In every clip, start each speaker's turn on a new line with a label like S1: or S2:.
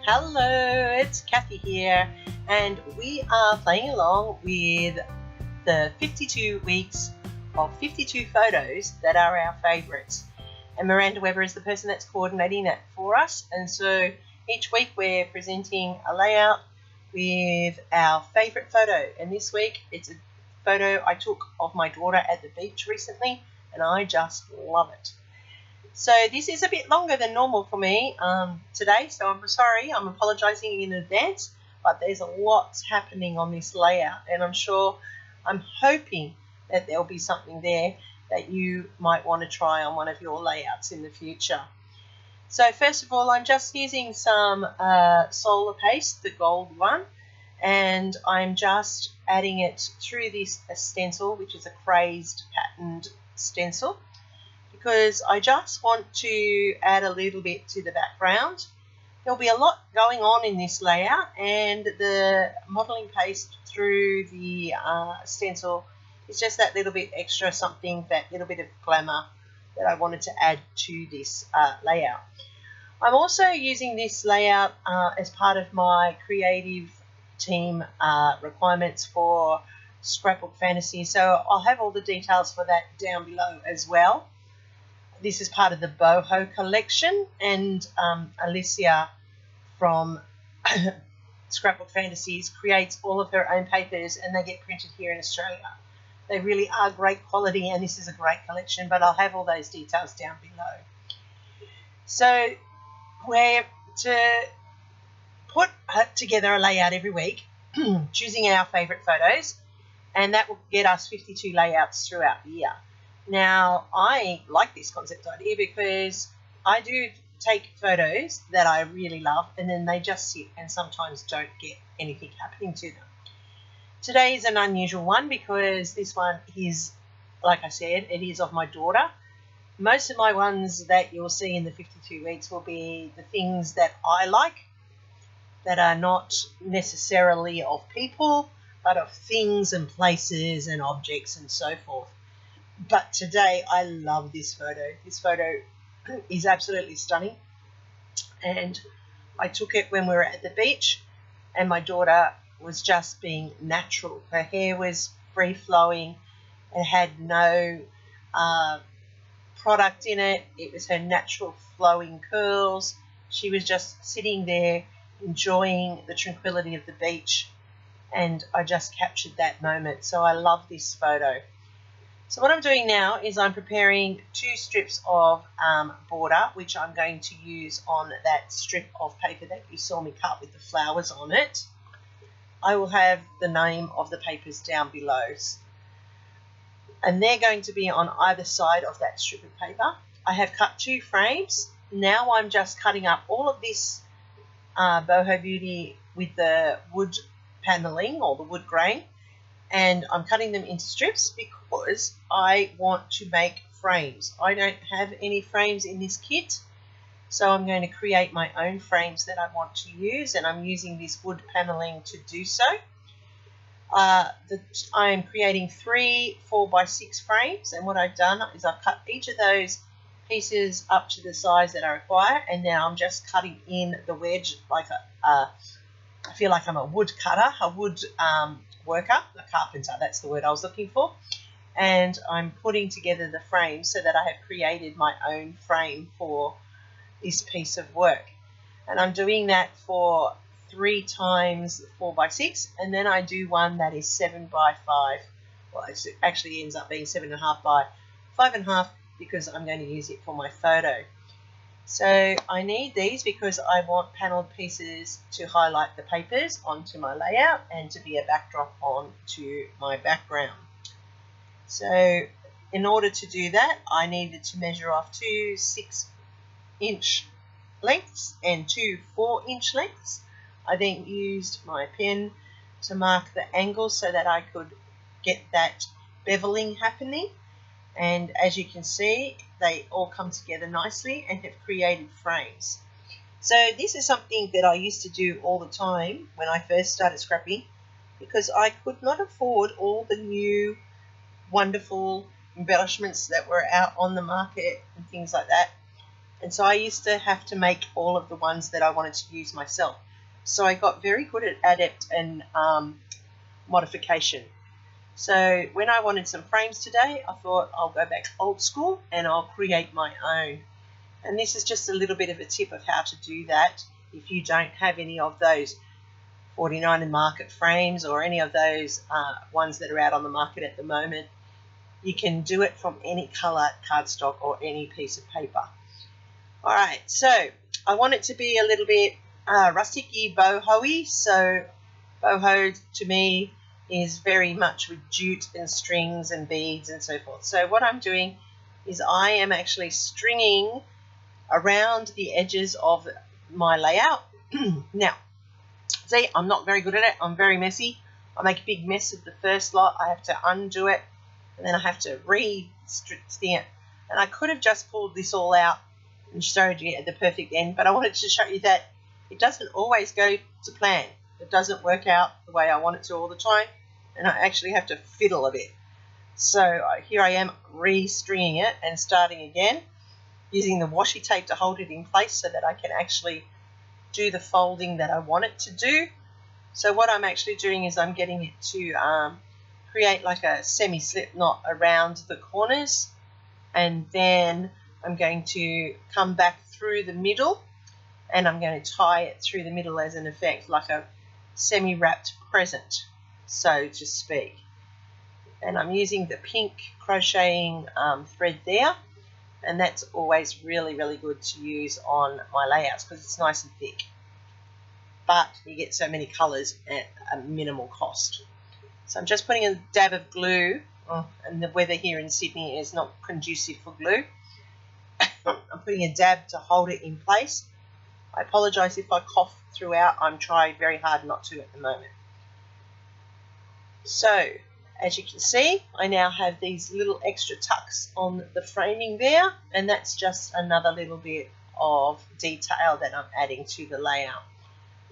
S1: Hello, it's Kathy here, and we are playing along with the 52 weeks of 52 photos that are our favourites. And Miranda Weber is the person that's coordinating that for us, and so each week we're presenting a layout with our favourite photo. And this week it's a photo I took of my daughter at the beach recently, and I just love it. So this is a bit longer than normal for me today, so I'm sorry, I'm apologising in advance, but there's a lot happening on this layout, and I'm hoping that there'll be something there that you might want to try on one of your layouts in the future. So first of all, I'm just using some solar paste, the gold one, and I'm just adding it through this stencil, which is a crazed patterned stencil, because I just want to add a little bit to the background. There'll be a lot going on in this layout, and the modelling paste through the stencil is just that little bit extra something, that little bit of glamour that I wanted to add to this layout. I'm also using this layout as part of my creative team requirements for Scrapbook Fantasy, so I'll have all the details for that down below as well. This is part of the boho collection, and Alicia from Scrapbook Fantasies creates all of her own papers, and they get printed here in Australia. They really are great quality, and this is a great collection, but I'll have all those details down below. So we're to put together a layout every week, choosing our favourite photos, and that will get us 52 layouts throughout the year. Now, I like this concept idea because I do take photos that I really love, and then they just sit and sometimes don't get anything happening to them. Today is an unusual one because this one is, like I said, it is of my daughter. Most of my ones that you'll see in the 52 weeks will be the things that I like, that are not necessarily of people, but of things and places and objects and so forth. But today I love this photo. This photo is absolutely stunning, and I took it when we were at the beach, and my daughter was just being natural. Her hair was free-flowing. It had no product in it. It was her natural flowing curls. She was just sitting there enjoying the tranquility of the beach, and I just captured that moment. So I love this photo. So what I'm doing now is I'm preparing 2 strips of border, which I'm going to use on that strip of paper that you saw me cut with the flowers on it. I will have the name of the papers down below, and they're going to be on either side of that strip of paper. I have cut 2 frames. Now I'm just cutting up all of this boho beauty with the wood paneling or the wood grain, and I'm cutting them into strips because I want to make frames. I don't have any frames in this kit, so I'm going to create my own frames that I want to use, and I'm using this wood paneling to do so. I'm creating 3 4x6 frames, and what I've done is I've cut each of those pieces up to the size that I require, and now I'm just cutting in the wedge like I feel like I'm a wood cutter, a wood worker, a carpenter, that's the word I was looking for. And I'm putting together the frame so that I have created my own frame for this piece of work. And I'm doing that for 3 times 4x6, and then I do one that is 7x5. Well, it actually ends up being 7.5 by 5.5 because I'm going to use it for my photo. So I need these because I want panelled pieces to highlight the papers onto my layout and to be a backdrop onto my background. So in order to do that, I needed to measure off 2 6-inch lengths and 2 4-inch lengths. I then used my pen to mark the angles so that I could get that beveling happening. And as you can see, they all come together nicely and have created frames. So this is something that I used to do all the time when I first started scrapping, because I could not afford all the new wonderful embellishments that were out on the market and things like that. And so I used to have to make all of the ones that I wanted to use myself. So I got very good at adapt and modification. So when I wanted some frames today, I thought I'll go back old school and I'll create my own. And this is just a little bit of a tip of how to do that if you don't have any of those 49 and market frames or any of those ones that are out on the market at the moment. You can do it from any colour cardstock or any piece of paper. Alright, so I want it to be a little bit rustic-y, boho-y. So boho to me is very much with jute and strings and beads and so forth. So what I'm doing is I am actually stringing around the edges of my layout. Now, see, I'm not very good at it. I'm very messy. I make a big mess of the first lot. I have to undo it, and then I have to re-sting it. And I could have just pulled this all out and showed you at the perfect end, but I wanted to show you that it doesn't always go to plan. It doesn't work out the way I want it to all the time, and I actually have to fiddle a bit. So here I am re-stringing it and starting again, using the washi tape to hold it in place so that I can actually do the folding that I want it to do. So what I'm actually doing is I'm getting it to create like a semi-slip knot around the corners, and then I'm going to come back through the middle and I'm going to tie it through the middle as an effect, like a semi-wrapped present, so to speak. And I'm using the pink crocheting thread there, and that's always really, really good to use on my layouts because it's nice and thick. But you get so many colours at a minimal cost. So I'm just putting a dab of glue, and the weather here in Sydney is not conducive for glue. I'm putting a dab to hold it in place. I apologise if I cough throughout. I'm trying very hard not to at the moment. So, as you can see, I now have these little extra tucks on the framing there, and that's just another little bit of detail that I'm adding to the layout.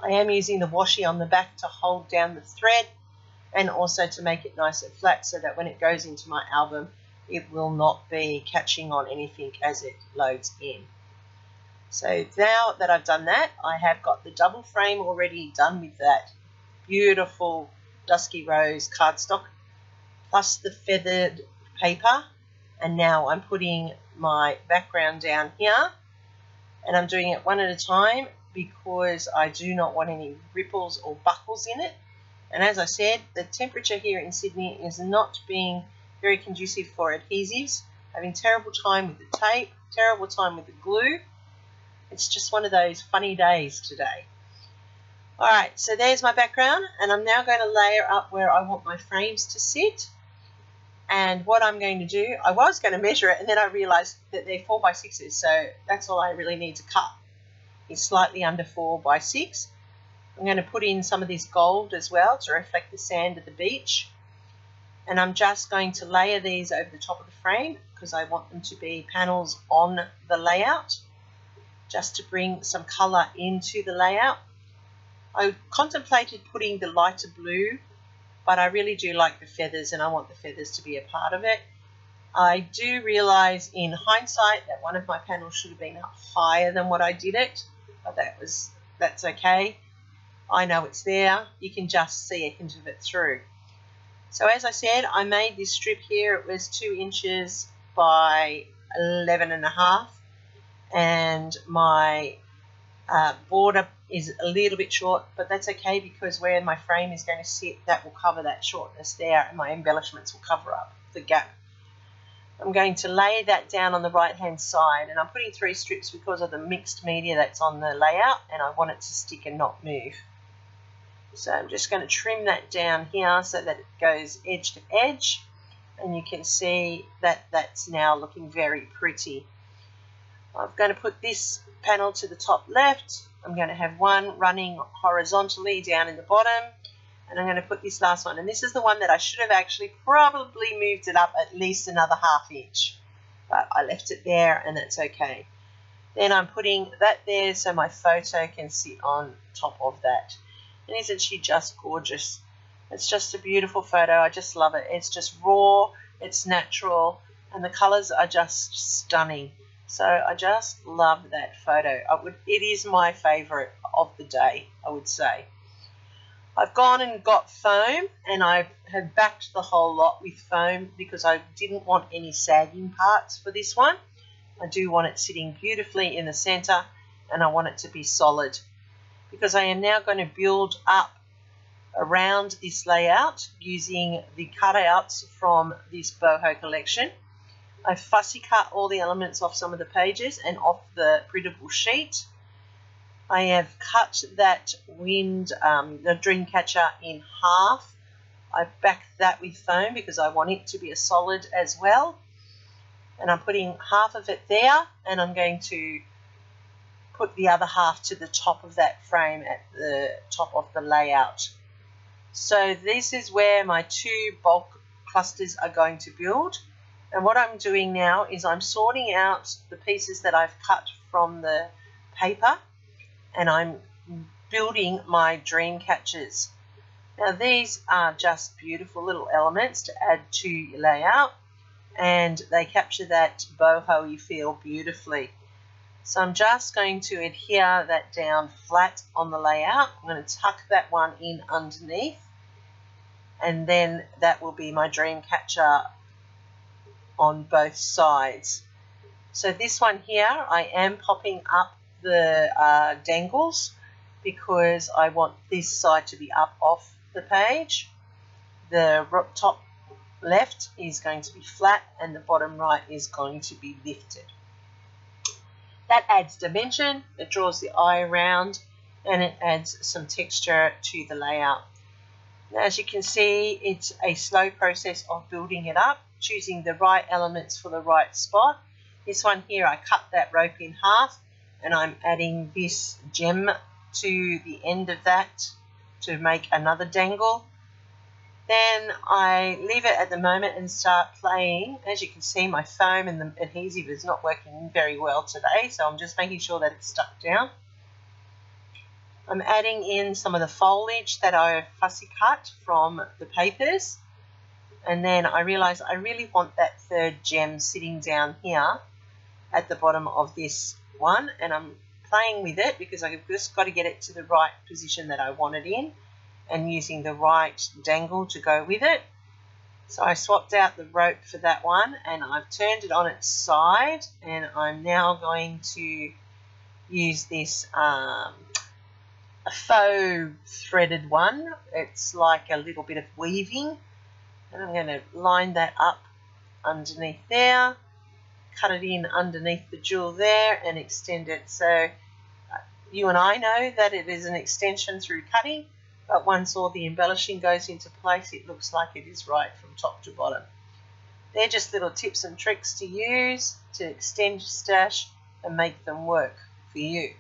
S1: I am using the washi on the back to hold down the thread and also to make it nice and flat so that when it goes into my album, it will not be catching on anything as it loads in. So now that I've done that, I have got the double frame already done with that beautiful dusky rose cardstock plus the feathered paper, and now I'm putting my background down here, and I'm doing it one at a time because I do not want any ripples or buckles in it. And as I said, the temperature here in Sydney is not being very conducive for adhesives. Having terrible time with the tape, terrible time with the glue. It's just one of those funny days today. Alright, so there's my background, and I'm now going to layer up where I want my frames to sit. And what I'm going to do, I was going to measure it, and then I realised that they're 4x6s, so that's all I really need to cut. It's slightly under 4x6. I'm going to put in some of this gold as well to reflect the sand of the beach. And I'm just going to layer these over the top of the frame because I want them to be panels on the layout, just to bring some colour into the layout. I contemplated putting the lighter blue, but I really do like the feathers and I want the feathers to be a part of it. I do realise in hindsight that one of my panels should have been up higher than what I did it, but that's okay. I know it's there. You can just see a hint of it through. So as I said, I made this strip here. It was 2 inches by 11.5, and my border is a little bit short, but that's okay because where my frame is going to sit, that will cover that shortness there, and my embellishments will cover up the gap. I'm going to lay that down on the right hand side, and I'm putting 3 strips because of the mixed media that's on the layout, and I want it to stick and not move. So I'm just going to trim that down here so that it goes edge to edge, and you can see that that's now looking very pretty. I'm going to put this panel to the top left. I'm going to have one running horizontally down in the bottom, and I'm going to put this last one, and this is the one that I should have actually probably moved it up at least another ½ inch, but I left it there and that's okay. Then I'm putting that there so my photo can sit on top of that. And isn't she just gorgeous? It's just a beautiful photo. I just love it. It's just raw, it's natural, and the colours are just stunning. So I just love that photo. It is my favourite of the day, I would say. I've gone and got foam, and I have backed the whole lot with foam because I didn't want any sagging parts for this one. I do want it sitting beautifully in the centre, and I want it to be solid because I am now going to build up around this layout using the cutouts from this boho collection. I fussy cut all the elements off some of the pages and off the printable sheet. I have cut that the dream catcher in half. I backed that with foam because I want it to be a solid as well. And I'm putting half of it there, and I'm going to put the other half to the top of that frame at the top of the layout. So this is where my 2 bulk clusters are going to build. And what I'm doing now is I'm sorting out the pieces that I've cut from the paper, and I'm building my dream catchers. Now these are just beautiful little elements to add to your layout, and they capture that boho-y feel beautifully. So I'm just going to adhere that down flat on the layout. I'm going to tuck that one in underneath, and then that will be my dream catcher on both sides. So this one here, I am popping up the dangles because I want this side to be up off the page. The top left is going to be flat, and the bottom right is going to be lifted. That adds dimension, it draws the eye around, and it adds some texture to the layout. Now, as you can see, it's a slow process of building it up, choosing the right elements for the right spot. This one here, I cut that rope in half, and I'm adding this gem to the end of that to make another dangle. Then I leave it at the moment and start playing. As you can see, my foam and the adhesive is not working very well today, so I'm just making sure that it's stuck down. I'm adding in some of the foliage that I fussy cut from the papers, and then I realise I really want that 3rd gem sitting down here at the bottom of this one, and I'm playing with it because I've just got to get it to the right position that I want it in, and using the right dangle to go with it. So I swapped out the rope for that one, and I've turned it on its side, and I'm now going to use this a faux threaded one. It's like a little bit of weaving, and I'm going to line that up underneath there, cut it in underneath the jewel there, and extend it. So you and I know that it is an extension through cutting, but once all the embellishing goes into place, it looks like it is right from top to bottom. They're just little tips and tricks to use to extend your stash and make them work for you.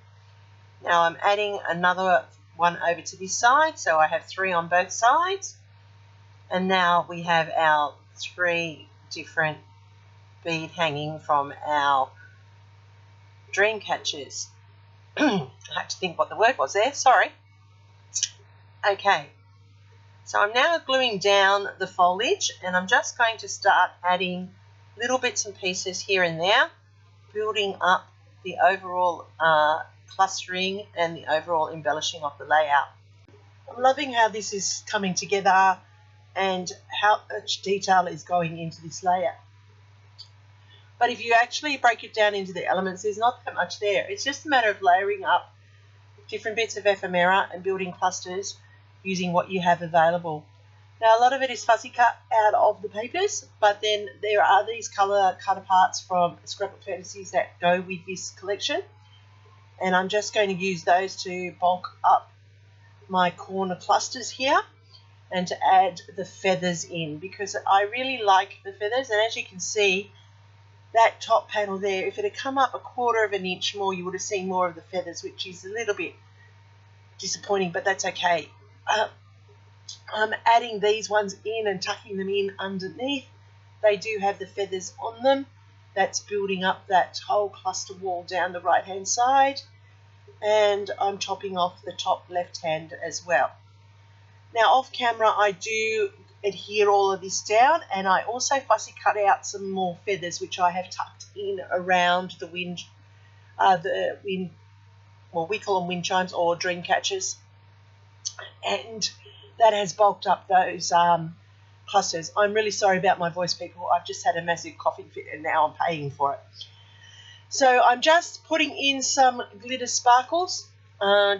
S1: Now I'm adding another one over to this side, so I have 3 on both sides. And now we have our 3 different bead hanging from our dream catchers. I had to think what the word was there, sorry. Okay, so I'm now gluing down the foliage, and I'm just going to start adding little bits and pieces here and there, building up the overall clustering and the overall embellishing of the layout. I'm loving how this is coming together and how much detail is going into this layout. But if you actually break it down into the elements, there's not that much there. It's just a matter of layering up different bits of ephemera and building clusters using what you have available. Now, a lot of it is fussy cut out of the papers, but then there are these colour cut aparts from Scrapbook Fantasies that go with this collection, and I'm just going to use those to bulk up my corner clusters here and to add the feathers in, because I really like the feathers. And as you can see, that top panel there, if it had come up 1/4 of an inch more, you would have seen more of the feathers, which is a little bit disappointing, but that's okay. I'm adding these ones in and tucking them in underneath. They do have the feathers on them. That's building up that whole cluster wall down the right hand side, and I'm topping off the top left hand as well. Now off camera I do adhere all of this down, and I also fussy cut out some more feathers which I have tucked in around the wind, well, we call them wind chimes or dream catchers, and that has bulked up those clusters. I'm really sorry about my voice, people. I've just had a massive coughing fit and now I'm paying for it. So I'm just putting in some glitter sparkles,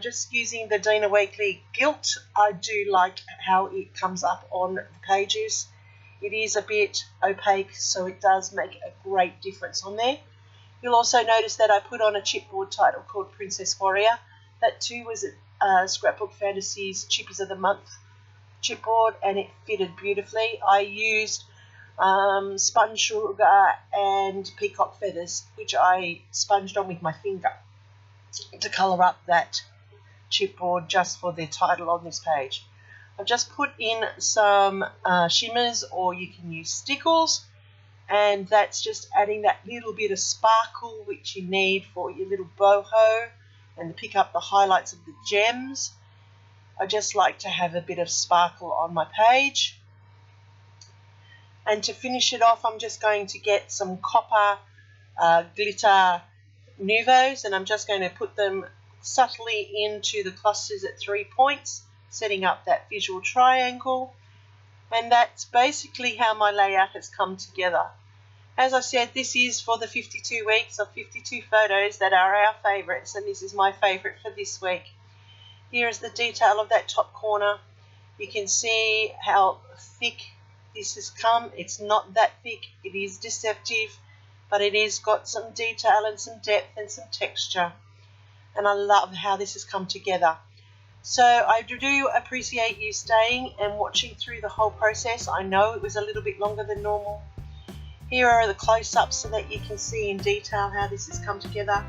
S1: just using the Dina Weekly Gilt. I do like how it comes up on the pages. It is a bit opaque, so it does make a great difference on there. You'll also notice that I put on a chipboard title called Princess Warrior. That too was a Scrapbook Fantasies Chippies of the Month chipboard, and it fitted beautifully. I used sponge sugar and peacock feathers, which I sponged on with my finger to colour up that chipboard just for the title on this page. I've just put in some shimmers, or you can use stickles, and that's just adding that little bit of sparkle which you need for your little boho and to pick up the highlights of the gems. I just like to have a bit of sparkle on my page. And to finish it off, I'm just going to get some copper glitter Nuvos, and I'm just going to put them subtly into the clusters at 3 points, setting up that visual triangle. And that's basically how my layout has come together. As I said, this is for the 52 weeks of 52 photos that are our favourites, and this is my favourite for this week. Here is the detail of that top corner. You can see how thick this has come. It's not that thick, it is deceptive, but it is got some detail and some depth and some texture. And I love how this has come together. So I do appreciate you staying and watching through the whole process. I know it was a little bit longer than normal. Here are the close-ups so that you can see in detail how this has come together.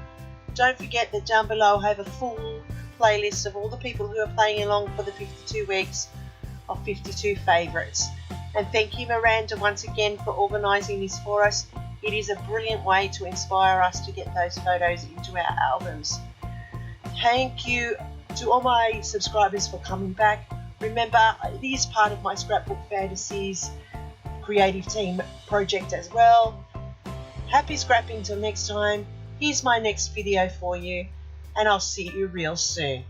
S1: Don't forget that down below I have a full playlist of all the people who are playing along for the 52 weeks of 52 favourites. And thank you, Miranda, once again for organising this for us. It is a brilliant way to inspire us to get those photos into our albums. Thank you to all my subscribers for coming back. Remember, it is part of my Scrapbook Fantasies creative team project as well. Happy scrapping till next time. Here's my next video for you, and I'll see you real soon.